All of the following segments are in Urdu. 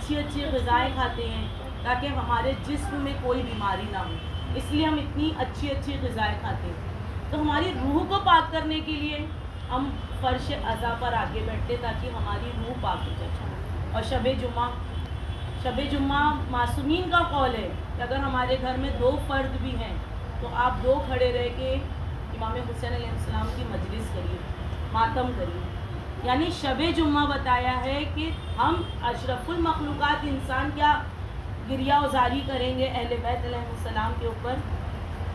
اچھی اچھی غذائیں کھاتے ہیں تاکہ ہمارے جسم میں کوئی بیماری نہ ہو، اس لیے ہم اتنی اچھی اچھی غذائیں کھاتے ہیں. تو ہماری روح کو پاک کرنے کے لیے ہم فرش عزا پر آگے بیٹھتے تاکہ ہماری روح پاک ہو جائے. اور شب جمعہ معصومین کا قول ہے کہ اگر ہمارے گھر میں 2 فرد بھی ہیں تو آپ 2 کھڑے رہ کے امام حسین علیہ السلام کی مجلس کریے، ماتم کریے. یعنی شب جمعہ بتایا ہے کہ ہم اشرف المخلوقات انسان کیا گریہ ازاری کریں گے اہل بیت علیہ السلام کے اوپر،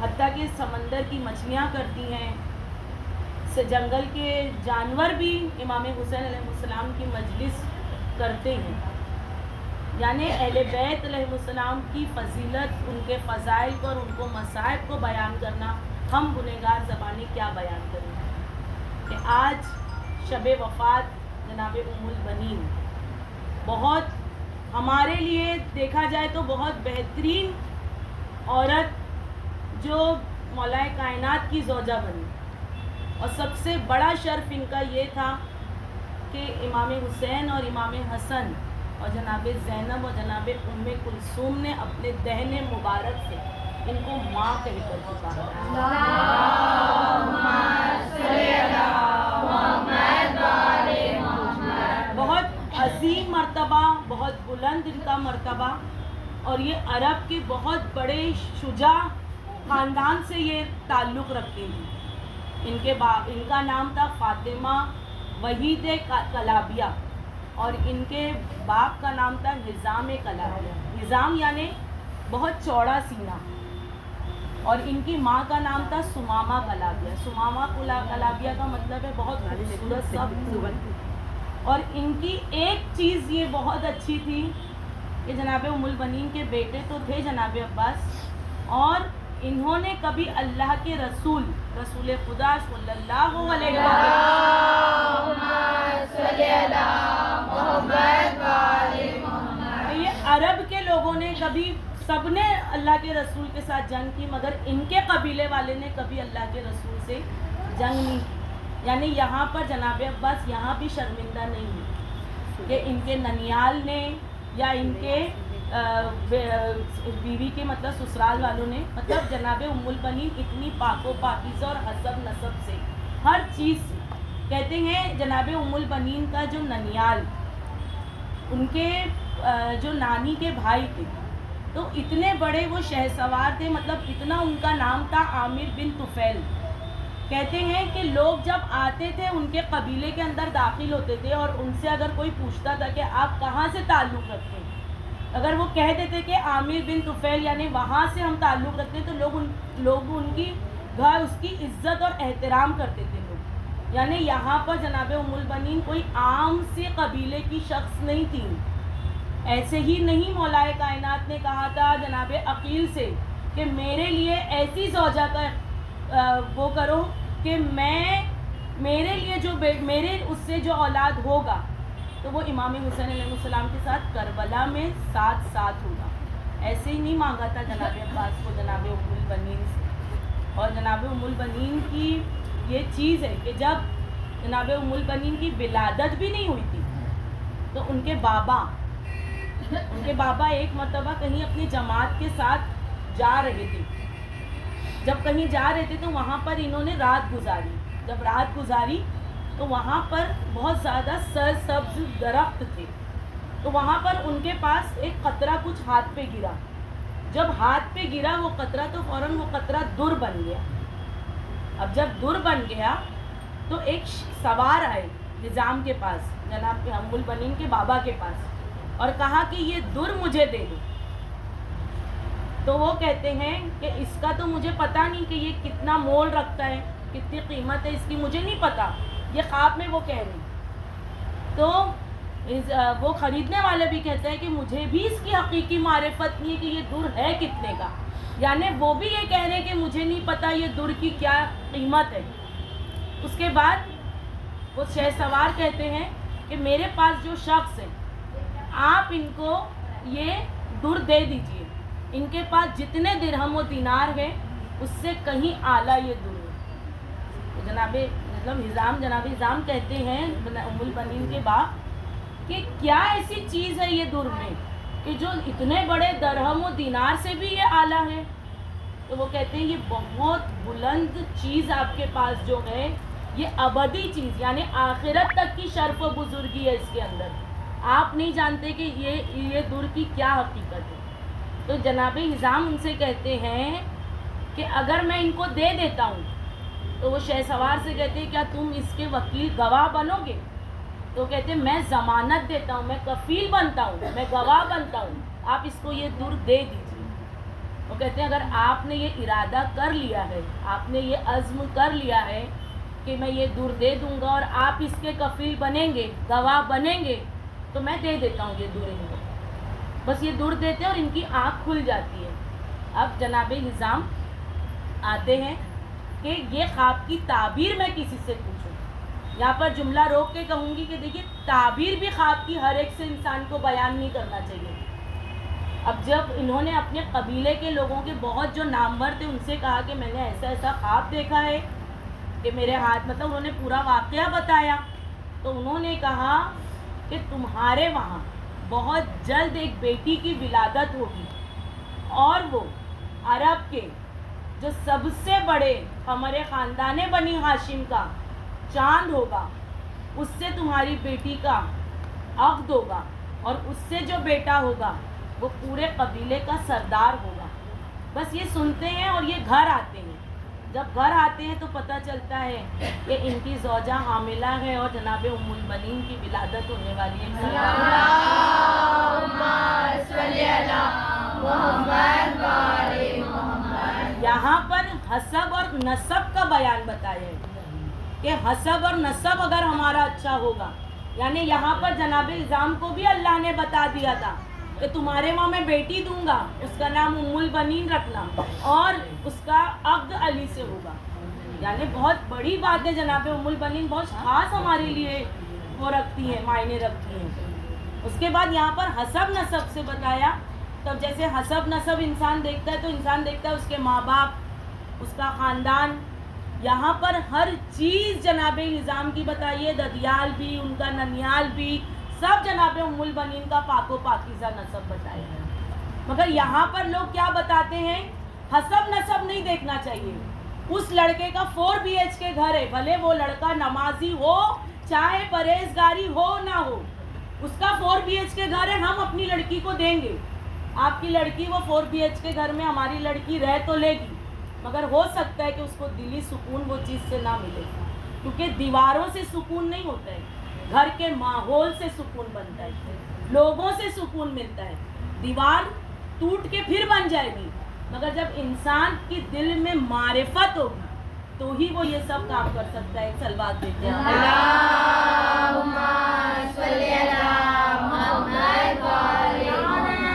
حتیٰ کہ سمندر کی مچھلیاں کرتی ہیں، جنگل کے جانور بھی امام حسین علیہ السلام کی مجلس کرتے ہیں. یعنی اہل بیت علیہ السلام کی فضیلت، ان کے فضائل کو اور ان کو مصائب کو بیان کرنا، ہم گنہگار زبانی کیا بیان کریں کہ آج شب وفات جناب ام البنین بہت ہمارے لیے دیکھا جائے تو بہت بہترین عورت جو مولا کائنات کی زوجہ بنی. اور سب سے بڑا شرف ان کا یہ تھا کہ امام حسین اور امام حسن اور جناب زینب اور جناب ام کلثوم نے اپنے دہن مبارک سے ان کو ماں کہہ کر پکارا. بہت عظیم مرتبہ، بہت بلند ان کا مرتبہ. اور یہ عرب کے بہت بڑے شجاع خاندان سے یہ تعلق رکھتے ہیں. ان کا نام تھا فاطمہ وحید کلابیہ اور ان کے باپ کا نام تھا نظام کلابیہ. نظام یعنی بہت چوڑا سینہ. اور ان کی ماں کا نام تھا سمامہ کلابیہ. سمامہ کلابیہ کا مطلب ہے بہت خوبصورت سب. اور ان کی ایک چیز یہ بہت اچھی تھی کہ جناب ام البنین کے بیٹے تو تھے جناب عباس، اور انہوں نے کبھی اللہ کے رسول خدا صلی اللہ علیہ وسلم، یہ عرب کے لوگوں نے کبھی، سب نے اللہ کے رسول کے ساتھ جنگ کی، مگر ان کے قبیلے والے نے کبھی اللہ کے رسول سے جنگ نہیں کی. یعنی یہاں پر جناب عباس یہاں بھی شرمندہ نہیں ہوئے کہ ان کے ننیال نے یا ان کے بیوی کے مطلب سسرال والوں نے، مطلب جناب ام البنین اتنی پاک و پاکیزہ اور حسب نسب سے ہر چیز سے. کہتے ہیں جناب ام البنین کا جو ننیال، ان کے جو نانی کے بھائی تھے تو اتنے بڑے وہ شہسوار تھے، مطلب اتنا ان کا نام تھا عامر بن طفیل. کہتے ہیں کہ لوگ جب آتے تھے ان کے قبیلے کے اندر داخل ہوتے تھے اور ان سے اگر کوئی پوچھتا تھا کہ آپ کہاں سے تعلق رکھتے ہیں، اگر وہ کہہ دیتے کہ عامر بن طفیل یعنی وہاں سے ہم تعلق رکھتے ہیں، تو لوگ ان کی گھر اس کی عزت اور احترام کرتے تھے لوگ. یعنی یہاں پر جناب ام البنین کوئی عام سے قبیلے کی شخص نہیں تھی. ایسے ہی نہیں مولا کائنات نے کہا تھا جناب عقیل سے کہ میرے لیے ایسی زوجہ کا وہ کرو کہ میرے لیے جو میرے اس سے جو اولاد ہوگا تو وہ امام حسین علیہ السلام کے ساتھ کربلا میں ساتھ ہوگا. ایسے ہی نہیں مانگا تھا جناب عباس کو جناب ام البنین سے. اور جناب ام البنین کی یہ چیز ہے کہ جب جناب ام البنین کی ولادت بھی نہیں ہوئی تھی تو ان کے بابا ایک مرتبہ کہیں اپنی جماعت کے ساتھ جا رہے تھے. جب کہیں جا رہے تھے تو وہاں پر انہوں نے رات گزاری. جب رات گزاری تو وہاں پر بہت زیادہ سرسبز درخت تھے، تو وہاں پر ان کے پاس ایک قطرہ کچھ ہاتھ پہ گرا. جب ہاتھ پہ گرا وہ قطرہ تو فوراً وہ قطرہ در بن گیا. اب جب در بن گیا تو ایک سوار آئے نظام کے پاس، جناب ام البنین کے بابا کے پاس، اور کہا کہ یہ در مجھے دے دو. تو وہ کہتے ہیں کہ اس کا تو مجھے پتہ نہیں کہ یہ کتنا مول رکھتا ہے، کتنی قیمت ہے اس کی، مجھے نہیں پتہ. یہ خواب میں وہ کہہ رہی. تو وہ خریدنے والے بھی کہتے ہیں کہ مجھے بھی اس کی حقیقی معرفت نہیں ہے کہ یہ در ہے کتنے کا. یعنی وہ بھی یہ کہہ رہے ہیں کہ مجھے نہیں پتہ یہ در کی کیا قیمت ہے. اس کے بعد وہ شہسوار کہتے ہیں کہ میرے پاس جو شخص ہے آپ ان کو یہ در دے دیجئے، ان کے پاس جتنے درہم و دینار ہے اس سے کہیں اعلیٰ یہ در ہے. تو جناب ہزام کہتے ہیں ام البنین کے باپ کہ کیا ایسی چیز ہے یہ در میں کہ جو اتنے بڑے درہم و دینار سے بھی یہ اعلیٰ ہے. تو وہ کہتے ہیں یہ بہت بلند چیز آپ کے پاس جو ہے یہ ابدی چیز یعنی آخرت تک کی شرف و بزرگی ہے اس کے اندر. آپ نہیں جانتے کہ یہ در کی کیا حقیقت ہے. تو جناب حزام ان سے کہتے ہیں کہ اگر میں ان کو دے دیتا ہوں تو وہ شہ سوار سے کہتے ہیں کیا تم اس کے وکیل گواہ بنو گے؟ تو کہتے ہیں میں ضمانت دیتا ہوں، میں کفیل بنتا ہوں، میں گواہ بنتا ہوں، آپ اس کو یہ در دے دیجیے. وہ کہتے ہیں اگر آپ نے یہ ارادہ کر لیا ہے، آپ نے یہ عزم کر لیا ہے کہ میں یہ در دے دوں گا اور آپ اس کے کفیل بنیں گے، گواہ بنیں گے، تو میں دے دیتا ہوں یہ در ان کو. بس یہ در دیتے ہیں اور ان کی آنکھ کھل جاتی ہے. اب جناب نظام آتے ہیں کہ یہ خواب کی تعبیر میں کسی سے پوچھوں. یہاں پر جملہ روک کے کہوں گی کہ دیکھیے تعبیر بھی خواب کی ہر ایک سے انسان کو بیان نہیں کرنا چاہیے. اب جب انہوں نے اپنے قبیلے کے لوگوں کے بہت جو نامور تھے ان سے کہا کہ میں نے ایسا ایسا خواب دیکھا ہے کہ میرے ہاتھ مطلب انہوں نے پورا واقعہ بتایا. تو انہوں نے کہا کہ تمہارے وہاں بہت جلد ایک بیٹی کی ولادت ہوگی اور وہ عرب کے جو سب سے بڑے ہمارے خاندان بنی ہاشم کا چاند ہوگا، اس سے تمہاری بیٹی کا عقد ہوگا اور اس سے جو بیٹا ہوگا وہ پورے قبیلے کا سردار ہوگا. بس یہ سنتے ہیں اور یہ گھر آتے ہیں. جب گھر آتے ہیں تو پتہ چلتا ہے کہ ان کی زوجہ حاملہ ہے اور جناب ام البنین کی ولادت ہونے والی ہے. یہاں پر حسب اور نسب کا بیان بتایا ہے کہ حسب اور نسب اگر ہمارا اچھا ہوگا، یعنی یہاں پر جناب نظام کو بھی اللہ نے بتا دیا تھا کہ تمہارے وہاں میں بیٹی دوں گا، اس کا نام ام البنین رکھنا اور اس کا عقد علی سے ہوگا. یعنی بہت بڑی بات ہے. جناب ام البنین بہت خاص ہمارے لیے وہ رکھتی ہیں، معنی رکھتی ہیں. اس کے بعد یہاں پر حسب نسب سے بتایا. تب جیسے حسب نسب انسان دیکھتا ہے تو انسان دیکھتا ہے اس کے ماں باپ، اس کا خاندان. یہاں پر ہر چیز جناب نظام کی بتائیے، ددیال بھی، ان کا ننیال بھی، سب جناب ام البنین کا پاک و پاکیزہ نسب بتایا ہے. مگر یہاں پر لوگ کیا بتاتے ہیں، حسب نسب نہیں دیکھنا چاہیے. اس لڑکے کا 4 BHK گھر ہے، بھلے وہ لڑکا نمازی ہو چاہے پرہیزگاری ہو نہ ہو، اس کا 4 BHK گھر ہے، ہم اپنی لڑکی کو دیں گے. آپ کی لڑکی وہ 4 BHK گھر میں ہماری لڑکی رہ تو لے گی، مگر ہو سکتا ہے کہ اس کو دلی سکون وہ چیز سے نہ ملے، کیونکہ دیواروں سے سکون نہیں ہوتا ہے، گھر کے ماحول سے سکون بنتا ہے، لوگوں سے سکون ملتا ہے. دیوار ٹوٹ کے پھر بن جائے گی، مگر جب انسان کی دل میں معرفت ہوگی تو ہی وہ یہ سب کام کر سکتا ہے. ایک سلوات دیتے ہیں. اللہم صلی علی محمد و آل محمد.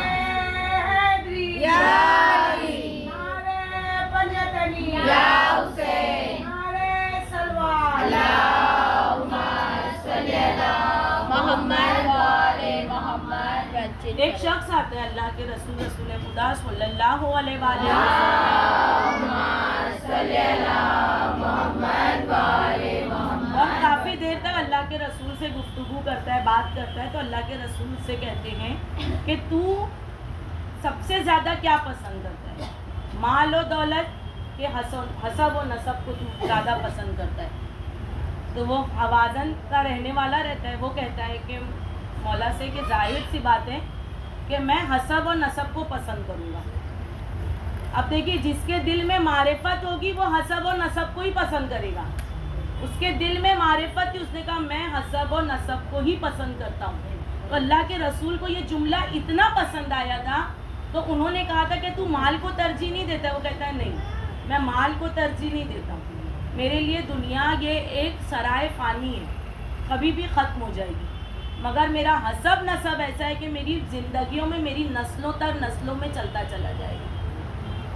ایک شخص آتا ہے اللہ کے رسول رسول خدا صلی اللہ علیہ وآلہ وسلم اور کافی دیر تک اللہ کے رسول سے گفتگو کرتا ہے، بات کرتا ہے. تو اللہ کے رسول سے کہتے ہیں کہ تو سب سے زیادہ کیا پسند کرتا ہے، مال و دولت کہ حسب و نسب کو تو زیادہ پسند کرتا ہے؟ تو وہ حوازن کا رہنے والا رہتا ہے، وہ کہتا ہے کہ مولا سے کہ ظاہر سی بات ہے کہ میں حسب و نسب کو پسند کروں گا. اب دیکھیے جس کے دل میں معرفت ہوگی وہ حسب و نسب کو ہی پسند کرے گا. اس کے دل میں معرفت تھی، اس نے کہا میں حسب و نسب کو ہی پسند کرتا ہوں. تو اللہ کے رسول کو یہ جملہ اتنا پسند آیا تھا تو انہوں نے کہا تھا کہ تو مال کو ترجیح نہیں دیتا؟ وہ کہتا ہے نہیں، میں مال کو ترجیح نہیں دیتا ہوں. میرے لیے دنیا یہ ایک سرائے فانی ہے، کبھی بھی ختم ہو جائے گی، مگر میرا حسب نسب ایسا ہے کہ میری زندگیوں میں میری نسلوں تر نسلوں میں چلتا چلا جائے گا.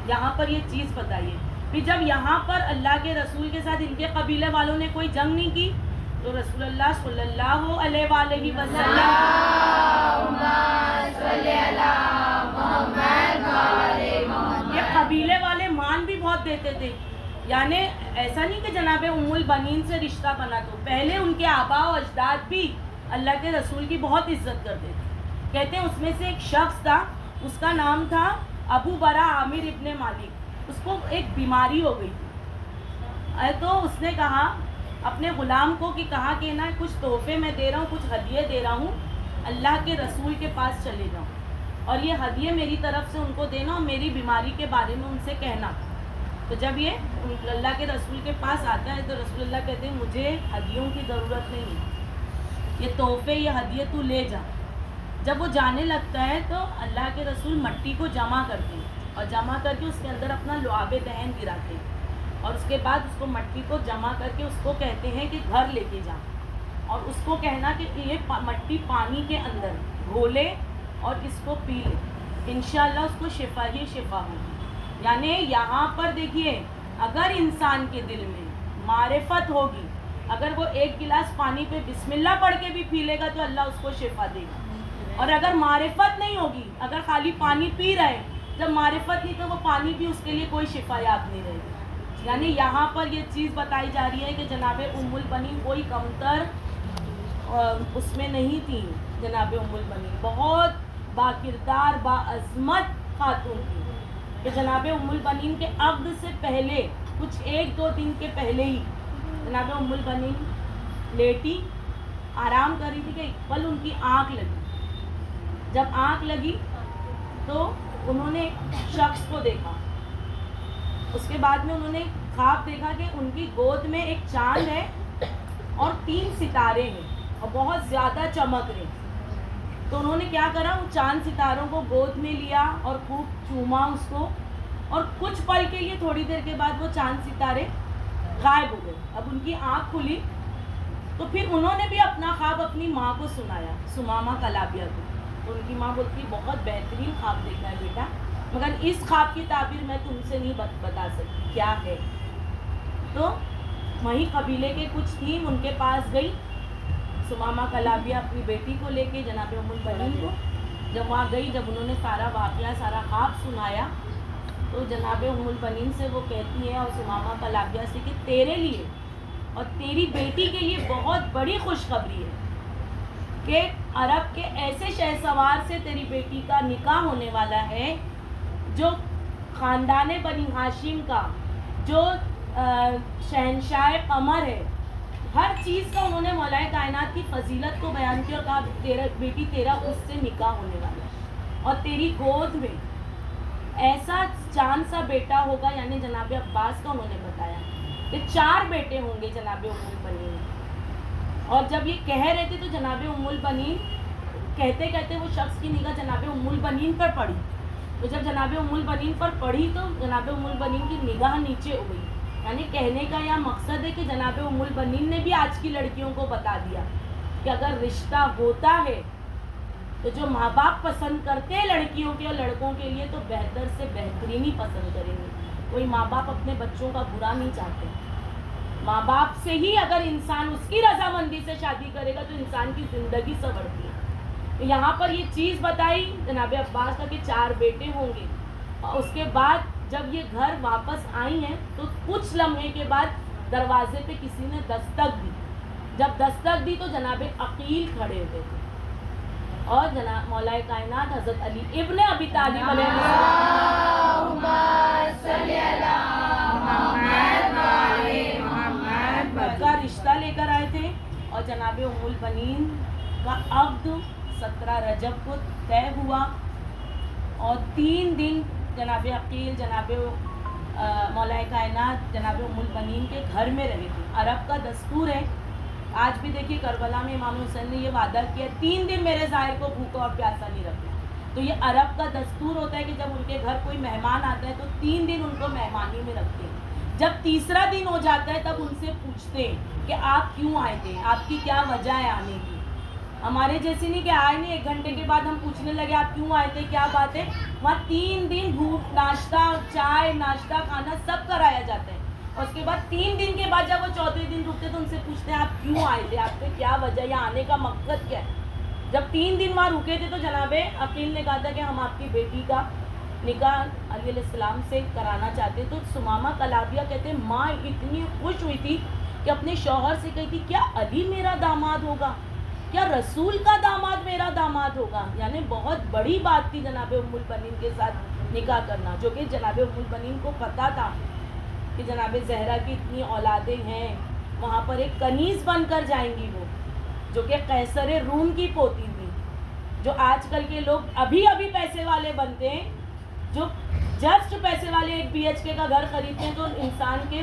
یہاں پر یہ چیز بتائیے. پھر جب یہاں پر اللہ کے رسول کے ساتھ ان کے قبیلے والوں نے کوئی جنگ نہیں کی تو رسول اللہ صلی اللہ علیہ وآلہ وسلم یہ قبیلے والے مان بھی بہت دیتے تھے. یعنی ایسا نہیں کہ جناب ام البنین سے رشتہ بنا، تو پہلے ان کے آبا و اجداد بھی اللہ کے رسول کی بہت عزت کرتے تھے. کہتے ہیں اس میں سے ایک شخص تھا, اس کا نام تھا ابو برا عامر ابن مالک. اس کو ایک بیماری ہو گئی تھی, تو اس نے کہا اپنے غلام کو کہ کہا کہ نا کچھ تحفے میں دے رہا ہوں, کچھ ہدیے دے رہا ہوں, اللہ کے رسول کے پاس چلے جاؤں اور یہ ہدیے میری طرف سے ان کو دینا اور میری بیماری کے بارے میں ان سے کہنا. تو جب یہ اللہ کے رسول کے پاس آتا ہے تو رسول اللہ کہتے ہیں مجھے ہدیوں کی ضرورت نہیں ہے, یہ تحفے یہ ہدیے تو لے جا. جب وہ جانے لگتا ہے تو اللہ کے رسول مٹی کو جمع کرتے ہیں اور جمع کر کے اس کے اندر اپنا لعاب دہن گراتے ہیں اور اس کے بعد اس کو مٹی کو جمع کر کے اس کو کہتے ہیں کہ گھر لے کے جا اور اس کو کہنا کہ یہ مٹی پانی کے اندر گھولے اور اس کو پی لے, انشاءاللہ اس کو شفا ہی شفا ہوگی. یعنی یہاں پر دیکھیے اگر انسان کے دل میں معرفت ہوگی, اگر وہ ایک گلاس پانی پہ بسم اللہ پڑھ کے بھی پی لے گا تو اللہ اس کو شفا دے گا. اور اگر معرفت نہیں ہوگی, اگر خالی پانی پی رہے, جب معرفت نہیں تو وہ پانی بھی اس کے لیے کوئی شفا یاب نہیں رہے گی. یعنی یہاں پر یہ چیز بتائی جا رہی ہے کہ جناب ام البنین کوئی کمتر اس میں نہیں تھی. جناب ام البنین بہت با کردار با عظمت خاتون تھی کہ جناب ام البنین کے عقد سے پہلے کچھ 1-2 دن کے پہلے ہی جناب ام البنین لیٹی آرام کر رہی تھی کہ ایک پل ان کی آنکھ لگی. جب آنکھ لگی تو انہوں نے ایک شخص کو دیکھا. اس کے بعد میں انہوں نے خواب دیکھا کہ ان کی گود میں ایک چاند ہے اور 3 ستارے ہیں اور بہت زیادہ چمک رہے. تو انہوں نے کیا کرا, ان چاند ستاروں کو گود میں لیا اور خوب چوما اس کو, اور کچھ پل کے لیے تھوڑی دیر کے بعد وہ چاند ستارے غائب ہو گئے. اب ان کی آنکھ کھلی تو پھر انہوں نے بھی اپنا خواب اپنی ماں کو سنایا, سمامہ کلابیہ کو. تو ان کی ماں بولتی بہت بہترین خواب دیکھا ہے بیٹا, مگر اس خواب کی تعبیر میں تم سے نہیں بتا سکتی کیا ہے. تو وہیں قبیلے کے کچھ تھیں, ان کے پاس گئی سمامہ کلابیہ اپنی بیٹی کو لے کے جناب ام البنین کو. جب وہاں گئی, جب انہوں نے سارا واقعہ سارا خواب سنایا تو جناب ام البنین سے وہ کہتی ہے اور سمامہ کلابیہ سے کہ تیرے لیے اور تیری بیٹی کے لیے بہت بڑی خوشخبری ہے کہ عرب کے ایسے شہسوار سے تیری بیٹی کا نکاح ہونے والا ہے جو خاندان بنی ہاشم کا جو شہنشاہ قمر ہے. ہر چیز کا انہوں نے مولا کائنات کی فضیلت کو بیان کیا اور کہا تیرا بیٹی تیرا اس سے نکاح ہونے والا ہے اور تیری گود میں ایسا چاند سا بیٹا ہوگا. یعنی جناب عباس کا انہوں نے بتایا کہ 4 بیٹے ہوں گے جناب ام البنین. اور جب یہ کہہ رہے تھے تو جناب ام البنین کہتے کہتے وہ شخص کی نگاہ جناب ام البنین پر پڑی. تو جب جناب ام البنین پر پڑھی تو جناب ام البنین کی نگاہ نیچے ہو گئی. یعنی کہنے کا یہ مقصد ہے کہ جناب ام البنین نے بھی آج کی لڑکیوں کو بتا دیا کہ اگر رشتہ ہوتا ہے تو جو ماں باپ پسند کرتے ہیں لڑکیوں کے اور لڑکوں کے لیے تو بہتر سے بہترین ہی پسند کریں گے. کوئی ماں باپ اپنے بچوں کا برا نہیں چاہتے. ماں باپ سے ہی اگر انسان اس کی رضامندی سے شادی کرے گا تو انسان کی زندگی سنورتی ہے. تو یہاں پر یہ چیز بتائی جناب عباس کا کہ 4 بیٹے ہوں گے. اور اس کے بعد جب یہ گھر واپس آئی ہیں تو کچھ لمحے کے بعد دروازے پہ کسی نے دستک دی. جب دستک دی تو جناب عقیل کھڑے ہوئے تھے اور جناب مولا کائنات حضرت علی ابن ابی طالب علیہ السلام کا رشتہ لے کر آئے تھے. اور جناب ام البنین کا عقد 17 رجب کو طے ہوا اور 3 دن جناب عقیل جناب مولا کائنات جناب ام البنین کے گھر میں رہے تھے. عرب کا دستور ہے, آج بھی دیکھیے کربلا میں امام حسین نے یہ وعدہ کیا 3 دن میرے ظاہر کو بھوکا اور پیاسا نہیں رکھنا. تو یہ عرب کا دستور ہوتا ہے کہ جب ان کے گھر کوئی مہمان آتا ہے تو 3 دن ان کو مہمانی میں رکھتے ہیں. جب تیسرا دن ہو جاتا ہے تب ان سے پوچھتے ہیں کہ آپ کیوں آئے تھے, آپ کی کیا وجہ ہے آنے کی. ہمارے جیسے نہیں کہ آئے نہیں 1 گھنٹے کے بعد ہم پوچھنے لگے آپ کیوں آئے تھے, کیا بات ہے. وہاں 3 دن بھوک ناشتہ چائے ناشتہ کھانا سب کرایا جاتا ہے. اور اس کے بعد 3 دن کے بعد جب وہ 4تھے دن رکتے تو ان سے پوچھتے ہیں آپ کیوں آئے تھے, آپ پہ کیا وجہ, یا آنے کا مقصد کیا ہے. جب 3 دن وہاں رکے تھے تو جناب عقیل نے کہا تھا کہ ہم آپ کی بیٹی کا نکاح علی علیہ السلام سے کرانا چاہتے. تو سمامہ کلابیہ کہتے ہیں ماں اتنی خوش ہوئی تھی کہ اپنے شوہر سے کہی تھی کیا علی میرا داماد ہوگا. کیا رسول کا داماد میرا داماد ہوگا؟ یعنی بہت بڑی بات تھی جناب ام البنین کے ساتھ نکاح کرنا، جو کہ جناب ام البنین کو پتہ تھا کہ جناب زہرا کی اتنی اولادیں ہیں، وہاں پر ایک کنیز بن کر جائیں گی وہ، جو کہ قیصر روم کی پوتی تھی. جو آج کل کے لوگ ابھی پیسے والے بنتے ہیں، جو جسٹ پیسے والے ایک BHK کا گھر خریدتے ہیں تو انسان کے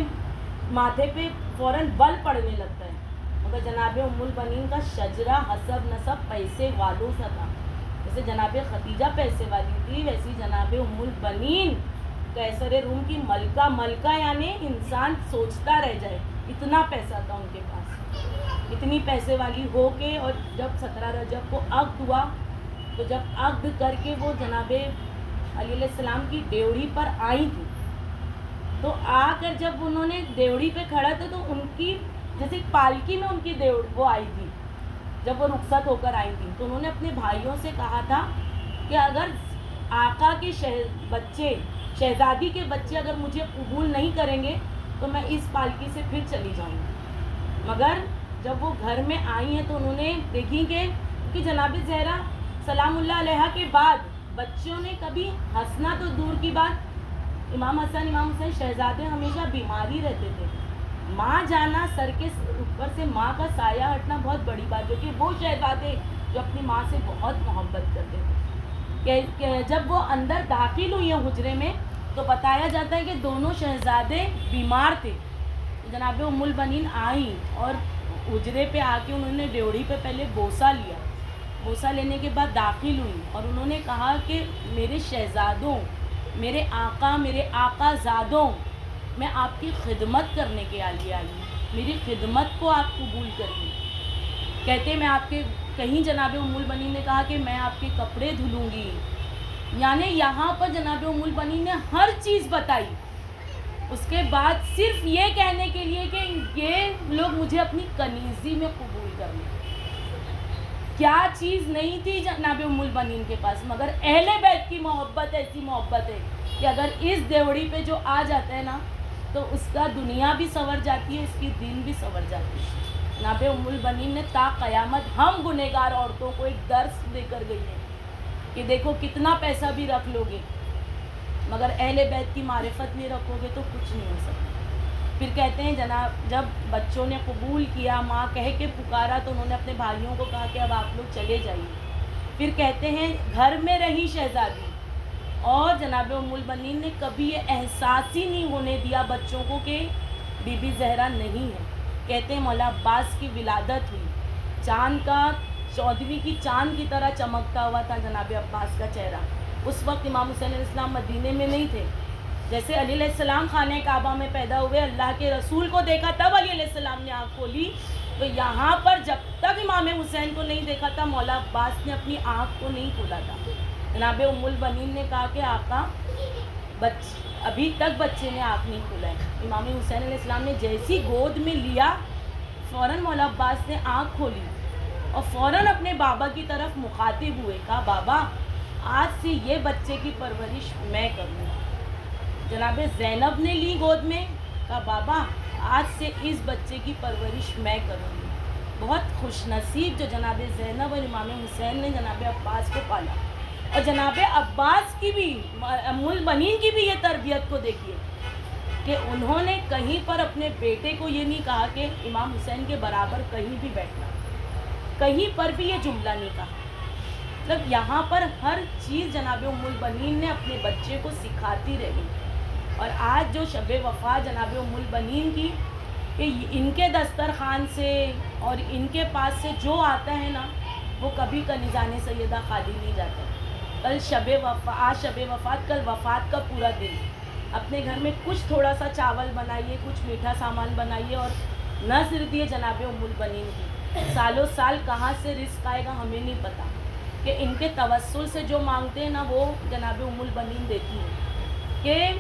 ماتھے پہ فوراً بل پڑنے لگتا ہے. مگر جناب ام البنین کا شجرہ حسب نسب پیسے والوں سا تھا. جیسے جناب خدیجہ پیسے والی تھی، ویسی جناب ام البنین قیصر روم کی ملکہ یعنی انسان سوچتا رہ جائے، اتنا پیسہ تھا ان کے پاس. اتنی پیسے والی ہو کے، اور جب 17 رجب کو عقد ہوا تو جب عقد کر کے وہ جناب علی علیہ السلام کی ڈیوڑی پر آئی تھی، تو آ کر جب انہوں نے ڈیوڑی پہ کھڑا تھا تو ان کی جیسے پالکی میں ان کی وہ آئی تھی، جب وہ رخصت ہو کر آئی تھی تو انہوں نے اپنے بھائیوں سے کہا تھا کہ اگر آقا کے شہزادی کے بچے اگر مجھے قبول نہیں کریں گے تو میں اس پالکی سے پھر چلی جاؤں گی. مگر جب وہ گھر میں آئی ہیں تو انہوں نے دیکھی کہ جناب زہرا سلام اللہ علیہ کے بعد بچوں نے کبھی ہنسنا تو دور کی بات، امام حسن امام حسین شہزادے ہمیشہ بیماری رہتے تھے. ماں جانا، سر کے اوپر سے ماں کا سایہ ہٹنا بہت بڑی بات، جو کہ وہ شہزادے جو اپنی ماں سے بہت محبت کرتے تھے. کہ جب وہ اندر داخل ہوئی ہیں حجرے میں تو بتایا جاتا ہے کہ دونوں شہزادے بیمار تھے. جناب ام البنین آئیں اور حجرے پہ آ کے انہوں نے ڈیوڑی پہ پہلے بوسہ لیا. بوسہ لینے کے بعد داخل ہوئی اور انہوں نے کہا کہ میرے شہزادوں، میرے آقا زادوں، میں آپ کی خدمت کرنے کے لیے آئی ہوں، میری خدمت کو آپ قبول کریے. کہتے میں آپ کے کہیں جناب ام البنین نے کہا کہ میں آپ کے کپڑے دھلوں گی. یعنی یہاں پر جناب ام البنین نے ہر چیز بتائی. اس کے بعد صرف یہ کہنے کے لیے کہ یہ لوگ مجھے اپنی کنیزی میں قبول کر لیں. کیا چیز نہیں تھی جناب ام البنین کے پاس، مگر اہل بیت کی محبت ایسی محبت ہے کہ اگر اس دیوڑی پہ جو آ جاتا ہے نا تو اس کا دنیا بھی سنور جاتی ہے، اس کی دین بھی سنور جاتی ہے. جناب ام البنین نے تا قیامت ہم گنہگار عورتوں کو ایک درس دے کر گئی ہے کہ دیکھو کتنا پیسہ بھی رکھ لو گے مگر اہل بیت کی معرفت نہیں رکھو گے تو کچھ نہیں ہو سکتا. پھر کہتے ہیں جناب جب بچوں نے قبول کیا، ماں کہہ کے پکارا تو انہوں نے اپنے بھائیوں کو کہا کہ اب آپ لوگ چلے جائیے. پھر کہتے ہیں گھر میں رہی شہزادی، اور جناب ام البنین نے کبھی یہ احساس ہی نہیں ہونے دیا بچوں کو کہ بی بی زہرا نہیں ہے. کہتے ہیں مولا عباس کی ولادت ہوئی، چاند کا 14ویں کی چاند کی طرح چمکتا ہوا تھا جناب عباس کا چہرہ. اس وقت امام حسین علیہ السلام مدینے میں نہیں تھے. جیسے علی علیہ السلام خانہ کعبہ میں پیدا ہوئے، اللہ کے رسول کو دیکھا تب علی علیہ السلام نے آنکھ کھولی، تو یہاں پر جب تک امام حسین کو نہیں دیکھا تھا مولا عباس نے اپنی آنکھ کو نہیں کھولا تھا. جناب ام البنین نے کہا کہ آقا ابھی تک بچے نے آنکھ نہیں کھولا ہے. امام حسین علیہ السلام نے جیسی گود میں لیا فوراً مولا عباس نے آنکھ کھولی اور فوراً اپنے بابا کی طرف مخاطب ہوئے، کہا بابا آج سے یہ بچے کی پرورش میں کروں گا. جناب زینب نے لی گود میں، کہا بابا آج سے اس بچے کی پرورش میں کروں گی. بہت خوش نصیب جو جناب زینب اور امام حسین نے جناب عباس کو پالا. اور جناب عباس کی بھی، ام البنین کی بھی یہ تربیت کو دیکھیے کہ انہوں نے کہیں پر اپنے بیٹے کو یہ نہیں کہا کہ امام حسین کے برابر کہیں بھی بیٹھنا، کہیں پر بھی یہ جملہ نہیں کہا. مطلب یہاں پر ہر چیز جناب ام البنین نے اپنے بچے کو سکھاتی رہی. اور آج جو شب وفا جناب ام البنین کی، کہ ان کے دسترخوان سے اور ان کے پاس سے جو آتا ہے نا وہ کبھی کنیزان سیدہ خالی نہیں جاتا. کل شب وفا، آج شب وفات، کل وفات کا پورا دن. اپنے گھر میں کچھ تھوڑا سا چاول بنائیے، کچھ میٹھا سامان بنائیے، اور نظر دیے جناب ام البنین کی. سالوں سال کہاں سے رزق آئے گا ہمیں نہیں پتا، کہ ان کے توسل سے جو مانگتے ہیں نا وہ جناب ام البنین دیتی ہیں. کہ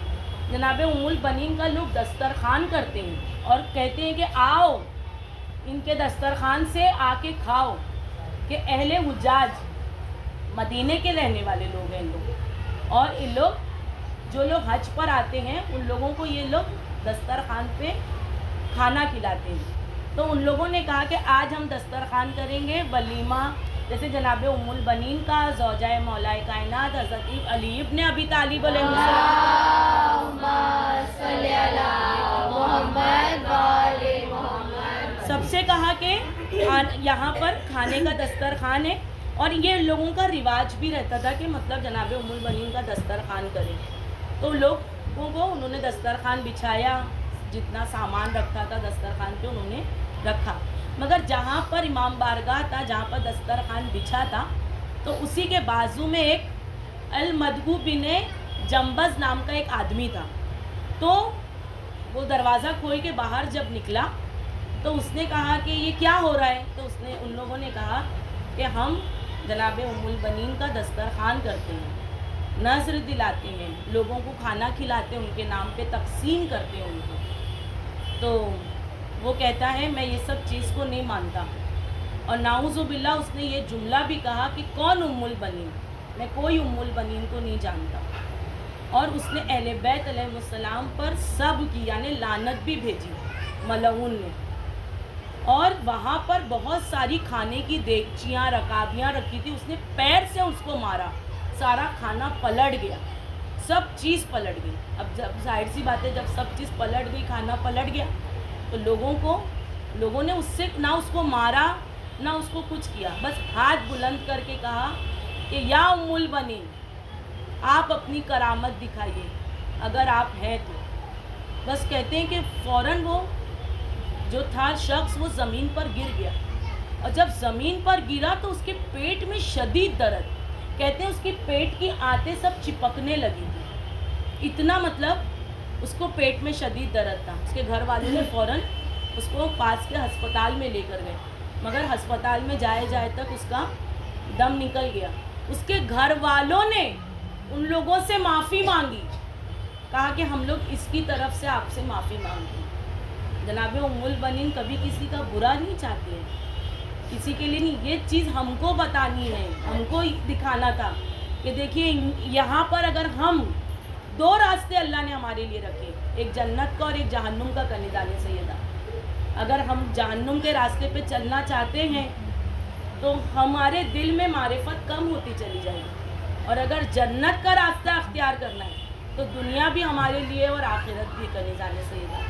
جناب ام البنین کا لوگ دسترخوان کرتے ہیں اور کہتے ہیں کہ آؤ ان کے دسترخوان سے آ کے کھاؤ. کہ اہل حجاج مدینے کے رہنے والے لوگ ہیں ان لوگ، اور ان لوگ جو لوگ حج پر آتے ہیں ان لوگوں کو یہ لوگ دسترخوان پہ کھانا کھلاتے ہیں. تو ان لوگوں نے کہا کہ آج ہم دسترخوان کریں گے ولیمہ، جیسے جناب ام البنین کا زوجہ مولا کائنات حضرت علی ابن ابی طالب علیہ السلام، سب سے کہا کہ یہاں پر کھانے کا دسترخوان ہے، اور یہ لوگوں کا رواج بھی رہتا تھا کہ مطلب جناب ام البنین کا دسترخوان کریں. تو لوگوں کو انہوں نے دسترخوان بچھایا، جتنا سامان رکھا تھا دسترخوان پہ انہوں نے رکھا. مگر جہاں پر امام بارگاہ تھا، جہاں پر دسترخوان بچھا تھا، تو اسی کے بازو میں ایک المدغو بن جنبز نام کا ایک آدمی تھا. تو وہ دروازہ کھول کے باہر جب نکلا تو اس نے کہا کہ یہ کیا ہو رہا ہے؟ تو ان لوگوں نے کہا کہ ہم جناب ام البنین کا دسترخوان کرتے ہیں، نذر دلاتے ہیں، لوگوں کو کھانا کھلاتے ہیں، ان کے نام پہ تقسیم کرتے ہیں ان کو. تو وہ کہتا ہے میں یہ سب چیز کو نہیں مانتا، اور نعوذ باللہ اس نے یہ جملہ بھی کہا کہ کون ام البنین، میں کوئی ام البنین کو نہیں جانتا. اور اس نے اہل بیت علیہ السلام پر سب کی یعنی لعنت بھی بھیجی ملعون نے. اور وہاں پر بہت ساری کھانے کی دیگچیاں رکابیاں رکھی تھی، اس نے پیر سے اس کو مارا، سارا کھانا پلٹ گیا، سب چیز پلٹ گئی. اب جب ظاہر سی بات ہے جب سب چیز پلٹ گئی، کھانا پلٹ گیا، تو لوگوں نے اس سے نہ اس کو مارا نہ اس کو کچھ کیا، بس ہاتھ بلند کر کے کہا کہ یا ام البنین آپ اپنی کرامت دکھائیے اگر آپ ہیں تو. بس کہتے ہیں کہ فوراً وہ جو تھا شخص وہ زمین پر گر گیا، اور جب زمین پر گرا تو اس کے پیٹ میں شدید درد، کہتے ہیں اس کی پیٹ کی آنتیں سب چپکنے لگی تھی، اتنا مطلب اس کو پیٹ میں شدید درد تھا. اس کے گھر والوں نے فوراً اس کو پاس کے ہسپتال میں لے کر گئے، مگر ہسپتال میں جائے تک اس کا دم نکل گیا. اس کے گھر والوں نے ان لوگوں سے معافی مانگی، کہا کہ ہم لوگ اس کی طرف سے آپ سے معافی مانگتے ہیں. جناب ام البنین کبھی کسی کا برا نہیں چاہتے ہیں، کسی کے لیے نہیں. یہ چیز ہم کو بتانی ہے، ہم کو دکھانا تھا کہ دیکھیے یہاں پر اگر ہم دو راستے اللہ نے ہمارے لیے رکھے، ایک جنت کا اور ایک جہنم کا. کنیزان سیدہ، اگر ہم جہنم کے راستے پہ چلنا چاہتے ہیں تو ہمارے دل میں معرفت کم ہوتی چلی جائے گی، اور اگر جنت کا راستہ اختیار کرنا ہے تو دنیا بھی ہمارے لیے اور آخرت بھی. کنیزان سیدہ،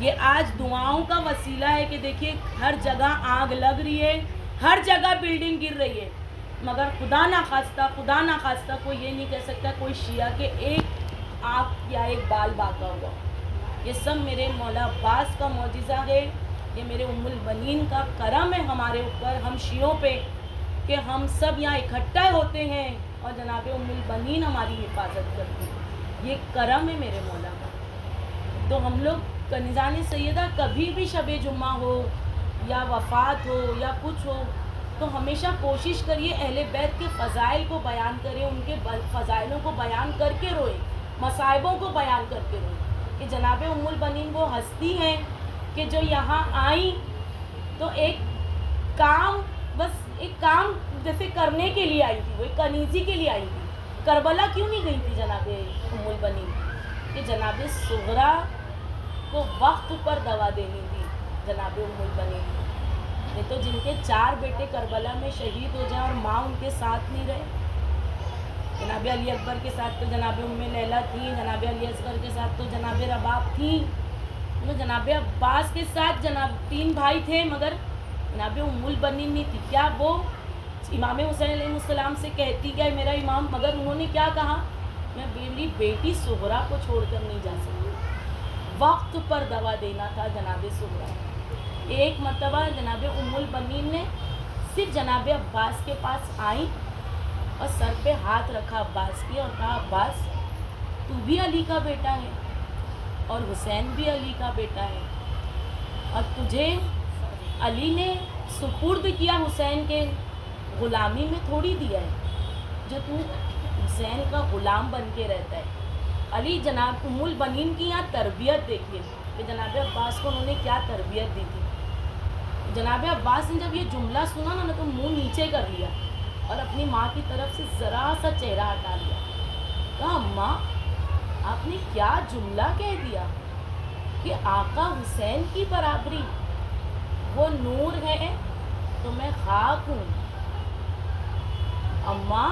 یہ آج دعاؤں کا وسیلہ ہے کہ دیکھیے ہر جگہ آگ لگ رہی ہے، ہر جگہ بلڈنگ گر رہی ہے، مگر خدا نخواستہ کوئی یہ نہیں کہہ سکتا کوئی شیعہ کے ایک آنکھ یا ایک بال باقا ہوا. یہ سب میرے مولا عباس کا معجزہ ہے، یہ میرے ام البنین کا کرم ہے ہمارے اوپر، ہم شیعوں پہ، کہ ہم سب یہاں اکٹھا ہوتے ہیں اور جناب ام البنین ہماری حفاظت کرتی ہے. یہ کرم ہے میرے مولا کا. تو ہم لوگ کنیزان سیدہ کبھی بھی شب جمعہ ہو یا وفات ہو یا کچھ ہو تو ہمیشہ کوشش کریے اہل بیت کے فضائل کو بیان کریں، ان کے فضائلوں کو بیان کر کے روئیں، مصائبوں کو بیان کر کے روئیں کہ جناب ام البنین وہ ہستی ہیں کہ جو یہاں آئیں تو ایک کام جیسے کرنے کے لیے آئی تھی، وہ ایک کنیزی کے لیے آئی تھی. کربلا کیوں نہیں گئی تھی جناب ام البنین؟ کہ جناب صغرا کو وقت پر دوا دینی تھی جناب ام البنین. یہ تو جن کے 4 بیٹے کربلا میں شہید ہو جائیں اور ماں ان کے ساتھ نہیں رہے. جناب علی اکبر کے ساتھ تو جناب ام لیلہ تھی، جناب علی اصغر کے ساتھ تو جناب رباب تھی، جناب عباس کے ساتھ جناب 3 بھائی تھے مگر جناب ام البنین نہیں تھی. کیا وہ امام حسین علیہ السلام سے کہتی کیا میرا امام؟ مگر انہوں نے کیا کہا؟ میں میری بیٹی صغرا کو چھوڑ کر نہیں جا سکتی. وقت پر دوا دینا تھا جناب صغرا. ایک مرتبہ جناب ام البنین نے صرف جناب عباس کے پاس آئیں اور سر پہ ہاتھ رکھا عباس کی اور کہا عباس تو بھی علی کا بیٹا ہے اور حسین بھی علی کا بیٹا ہے، اور تجھے علی نے سپرد کیا حسین کے غلامی میں تھوڑی دیا ہے جو تو حسین کا غلام بن کے رہتا ہے. علی جناب ام البنین کی یہاں تربیت دیکھیے کہ جناب عباس کو انہوں نے کیا تربیت دی تھی. جناب عباس نے جب یہ جملہ سنا نا تو منہ نیچے کر لیا اور اپنی ماں کی طرف سے ذرا سا چہرہ ہٹا لیا. کہا اماں آپ نے کیا جملہ کہہ دیا کہ آقا حسین کی برابری. وہ نور ہے تو میں خاک ہوں. اماں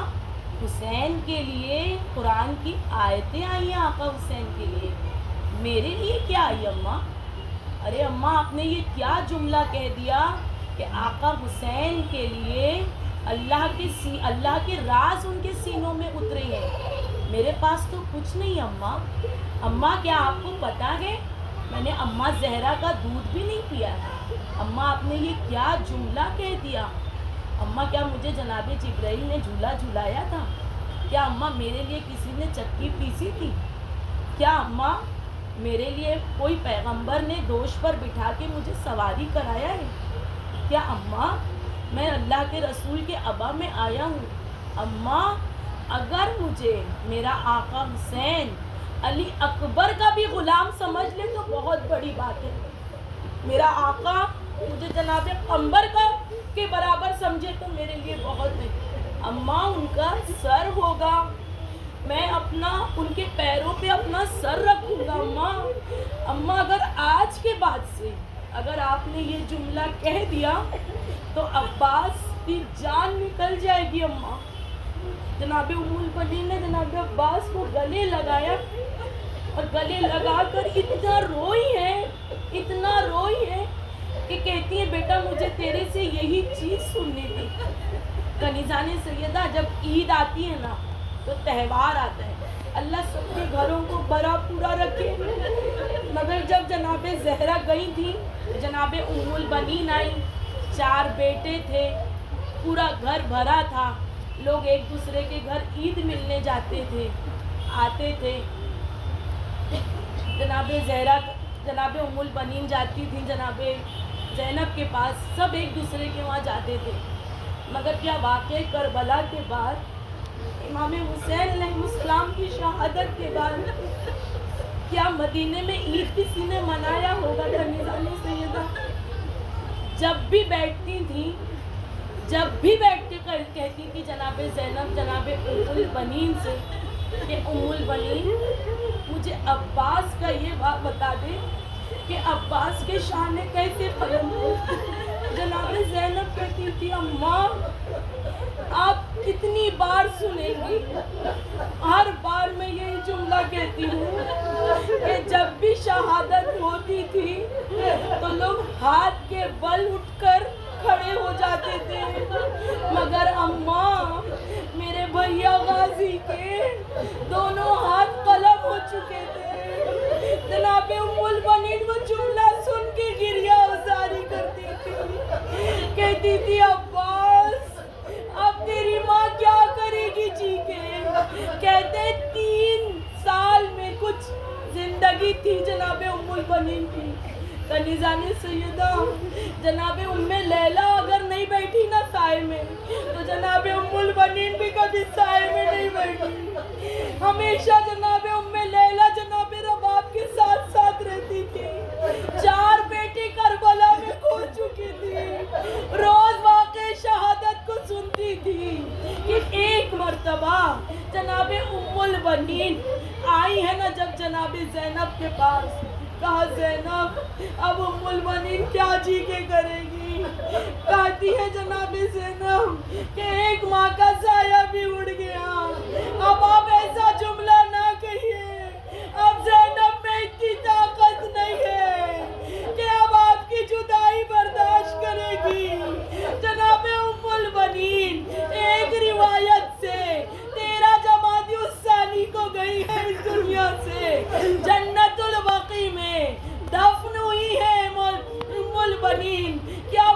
حسین کے لیے قرآن کی آیتیں آئی ہیں آقا حسین کے لیے, میرے لیے کیا آئی اماں؟ ارے اماں آپ نے یہ کیا جملہ کہہ دیا کہ آقا حسین کے لیے اللہ کے راز ان کے سینوں میں اترے ہیں. میرے پاس تو کچھ نہیں اماں. اماں کیا آپ کو پتہ ہے میں نے اماں زہرا کا دودھ بھی نہیں پیا ہے. اماں آپ نے یہ کیا جملہ کہہ دیا؟ اماں کیا مجھے جناب جبرائیل نے جھولا جھلایا تھا؟ کیا اماں میرے لیے کسی نے چکی پیسی تھی؟ کیا اماں میرے لیے کوئی پیغمبر نے دوش پر بٹھا کے مجھے سواری کرایا ہے؟ کیا اماں میں اللہ کے رسول کے ابا میں آیا ہوں؟ اماں اگر مجھے میرا آقا حسین علی اکبر کا بھی غلام سمجھ لے تو بہت بڑی بات ہے. میرا آقا مجھے جناب قمبر کا کے برابر سمجھے تو میرے لیے بہت ہے. اماں ان کا سر ہوگا, میں ان کے پیروں پہ اپنا سر رکھوں گا. اماں اگر آج کے بعد سے اگر آپ نے یہ جملہ کہہ دیا تو عباس کی جان نکل جائے گی. اماں جناب ام البنین نے جناب عباس کو گلے لگایا اور گلے لگا کر اتنا روئی ہے کہ کہتی ہے بیٹا مجھے تیرے سے یہی چیز سننی تھی. کنیزان سیدہ جب عید آتی ہے نا تو تہوار آتا ہے, اللہ سب کے گھروں کو بھرا پورا رکھے. مگر جب جناب زہرا گئی تھی جناب ام البنین آئی, 4 بیٹے تھے, پورا گھر بھرا تھا, لوگ ایک دوسرے کے گھر عید ملنے جاتے تھے آتے تھے. جناب ام البنین جاتی تھی جناب زینب کے پاس, سب ایک دوسرے کے وہاں جاتے تھے. مگر کیا واقعہ کربلا کے بعد امام حسین علیہ السلام کی شہادت کے بعد کیا مدینے میں عید کسی نے منایا ہوگا؟ کنیزان سیدہ جب بھی بیٹھتی تھی کہتی تھی جناب زینب جناب ام البنین سے کہ ام البنین مجھے عباس کا یہ بات بتا دے کہ عباس کے شان کیسے بلند ہو. جناب زینب کہتی تھی اماں آپ کتنی بار سنیں گی, ہر بار میں یہی جملہ کہتی ہوں کہ جب بھی شہادت ہوتی تھی تو لوگ ہاتھ کے بل اٹھ کر کھڑے ہو جاتے تھے, مگر اماں میرے بھیا غازی کے دونوں ہاتھ قلم ہو چکے تھے. جناب ام البنین وہ جملہ سن کے گریہ ازاری کرتی تھی, کہتی تھی عباس اب تیری ماں کیا کرے گی جی کے. کہتے 3 سال میں کچھ زندگی تھی جناب ام البنین کی. کنیزان سیدہ جناب ام لیلہ اگر نہیں بیٹھی نا سائے میں تو جناب ام البنین بھی کبھی سائے میں نہیں بیٹھی. ہمیشہ جناب ام لیلہ جناب رباب کے ساتھ رہتی تھی. 4 بیٹی کربلا میں کھو چکی تھی, روز واقع شہادت کو سنتی تھی کہ ایک مرتبہ جناب ام البنین آئی ہے نا جب جناب زینب کے پاس, کہا زینب اب ام البنین کیا جی کے کرے گی. کہتی ہے جناب زینب کہ ایک ماں کا سایہ بھی اڑ گیا, اب آپ ایسا جملہ نہ کہیے, اب زینب میں اتنی طاقت نہیں ہے کہ اب آپ کی جدائی برداشت کرے گی. جناب ام البنین ایک روایت سے 13 جمادی الثانی کو گئی ہے اس دنیا سے, جنت البقیع میں دفن ہوئی ہے ام البنین. کیا